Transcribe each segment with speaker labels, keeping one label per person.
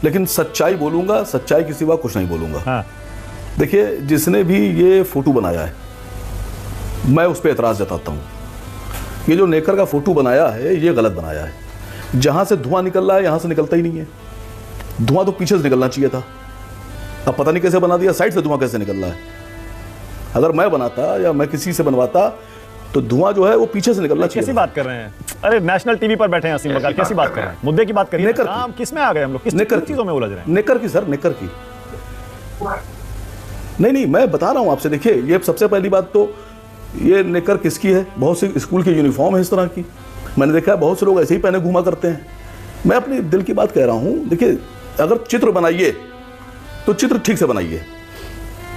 Speaker 1: लेकिन सच्चाई बोलूंगा, सच्चाई के सिवा कुछ नहीं बोलूंगा।
Speaker 2: हाँ।
Speaker 1: देखिए, जिसने भी ये फोटो बनाया है, मैं उस पर एतराज जताता हूँ। ये जो नेकर का फोटो बनाया है, ये गलत बनाया है। जहां से धुआं निकल रहा है, यहां से निकलता ही नहीं है। धुआं तो पीछे से निकलना चाहिए था। अब पता नहीं कैसे बना दिया, साइड से धुआं कैसे निकल रहा है। अगर मैं बनाता या मैं किसी से बनवाता तो धुआं जो है वो पीछे से निकलना चाहिए।
Speaker 2: कैसी बात कर रहे हैं? अरे नेशनल टीवी पर बैठे हैं असीम बकार, कैसी बात कर रहे हैं? मुद्दे की बात करिए।
Speaker 1: नेकर
Speaker 2: काम किस में आ गए हम लोग? किस चीजों में उलझ रहे हैं?
Speaker 1: नेकर की सर, नेकर की। नहीं, मैं बता रहा हूं आपसे। देखिए, ये सबसे पहली बात तो ये नेकर किसकी है? बहुत सी स्कूल की यूनिफॉर्म है इस तरह की। मैंने देखा है बहुत से लोग ऐसे ही पहने घूमा करते हैं। मैं अपनी दिल की बात कह रहा हूं। देखिए, अगर चित्र बनाइए तो चित्र ठीक से बनाइए,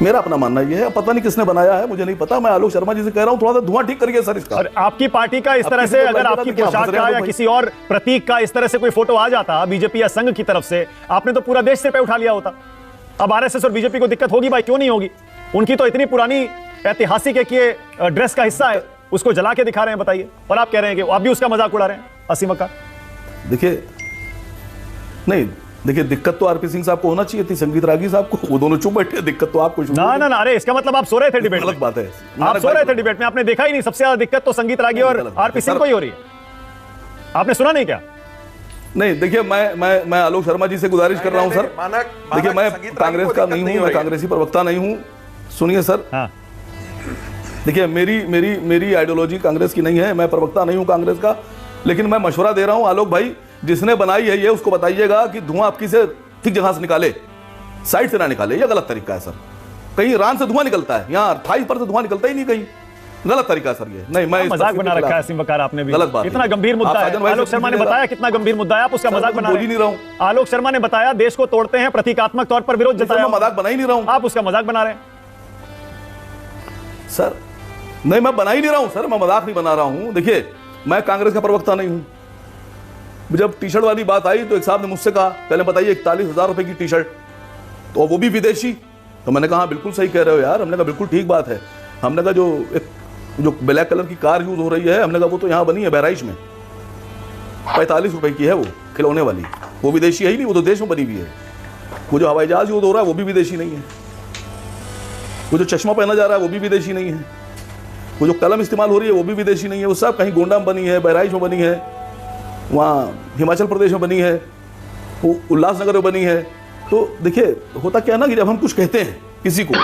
Speaker 1: मेरा अपना मानना यह है। पता नहीं किसने बनाया है, मुझे नहीं पता। मैं आलोक शर्मा जी से कह रहा हूं, थोड़ा सा धुआं ठीक करिए सर इसका।
Speaker 2: और आपकी पार्टी का इस तरह से अगर आपकी पोशाक का या किसी और प्रतीक का इस तरह से कोई फोटो आ जाता बीजेपी या संघ की तरफ से, आपने तो पूरा देश से पे उठा लिया होता। अब आरएसएस और बीजेपी को दिक्कत होगी भाई, क्यों नहीं होगी? उनकी तो इतनी पुरानी ऐतिहासिक है कि ये ड्रेस का हिस्सा है, उसको जला के दिखा रहे हैं, बताइए। और आप कह रहे हैं कि आप भी उसका मजाक उड़ा रहे हैं, असीम बकार।
Speaker 1: देखिए, नहीं, देखिए, दिक्कत तो आरपी सिंह साहब को होना चाहिए थी, संगीत रागी साहब को। वो दोनों चुप बैठे, दिक्कत तो आपको।
Speaker 2: ना, अरे इसका मतलब आप सो रहे थे डिबेट में।
Speaker 1: गलत बात है,
Speaker 2: आप सो रहे थे डिबेट में, आपने देखा ही नहीं। सबसे ज्यादा दिक्कत तो संगीत रागी और आरपी सिंह को ही हो रही है। आपने सुना नहीं क्या?
Speaker 1: नहीं, देखिए, मैं आलोक शर्मा जी से गुजारिश कर रहा हूं सर। देखिए, मैं कांग्रेस का नहीं हूं, मैं कांग्रेसी प्रवक्ता नहीं हूं। सुनिए सर।
Speaker 2: हाँ।
Speaker 1: देखिए, मेरी आइडियोलॉजी कांग्रेस की नहीं है, मैं प्रवक्ता नहीं हूं कांग्रेस का। लेकिन मैं मशवरा दे रहा हूं आलोक भाई, जिसने बनाई है ये, उसको बताइएगा कि धुआं आपकी से ठीक जगह से निकाले, साइड से ना निकाले। ये गलत तरीका है सर। कहीं ईरान से धुआं निकलता है, यहाँ 28 पर से धुआं निकलता ही नहीं कहीं। गलत तरीका सर ये। नहीं, मैं
Speaker 2: मजाक बना रखा है असीम बकार आपने भी।
Speaker 1: गलत बात।
Speaker 2: इतना गंभीर मुद्दा है। आलोक शर्मा ने बताया कितना गंभीर मुद्दा है, आप उसका मजाक बना रहे हैं।
Speaker 1: नहीं रहा हूं।
Speaker 2: आलोक शर्मा ने बताया देश को तोड़ते हैं, प्रतीकात्मक तौर पर विरोध जताया।
Speaker 1: मैं मजाक बना ही नहीं रहा हूं।
Speaker 2: आप उसका मजाक बना रहे हैं
Speaker 1: सर। नहीं, मैं बना ही नहीं रहा हूं सर, मैं मजाक नहीं बना रहा हूं। देखिए, मैं कांग्रेस का प्रवक्ता नहीं हूं। जब टी शर्ट वाली बात आई तो एक साहब ने मुझसे कहा, पहले बताइए 41,000 रुपए की टी शर्ट, तो वो भी विदेशी। तो मैंने कहा बिल्कुल सही कह रहे हो यार। हमने कहा बिल्कुल ठीक बात है। हमने कहा जो ब्लैक कलर की कार यूज हो रही है, हमने कहा वो तो यहाँ बनी है बहराइच में, 45 रुपए की है वो खिलौने वाली। वो विदेशी है ही नहीं, वो तो देश में बनी हुई है। वो जो हवाई जहाज यूज हो रहा है वो भी विदेशी नहीं है। वो जो चश्मा पहना जा रहा है वो भी विदेशी नहीं है। वो जो कलम इस्तेमाल हो रही है वो भी विदेशी नहीं है। वो सब कहीं गोंडा में बनी है, बहराइच में बनी है, वहाँ हिमाचल प्रदेश में बनी है, वो उल्लासनगर में बनी है। तो देखिए, होता क्या ना कि जब हम कुछ कहते हैं किसी को,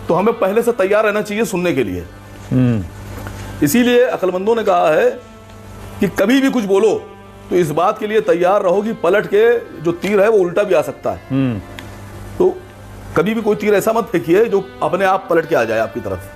Speaker 1: तो हमें पहले से तैयार रहना चाहिए सुनने के लिए। इसीलिए अक्लमंदों ने कहा है कि कभी भी कुछ बोलो तो इस बात के लिए तैयार रहो कि पलट के जो तीर है वो उल्टा भी आ सकता है। तो कभी भी कोई तीर ऐसा मत फेंकिए जो अपने आप पलट के आ जाए आपकी तरफ।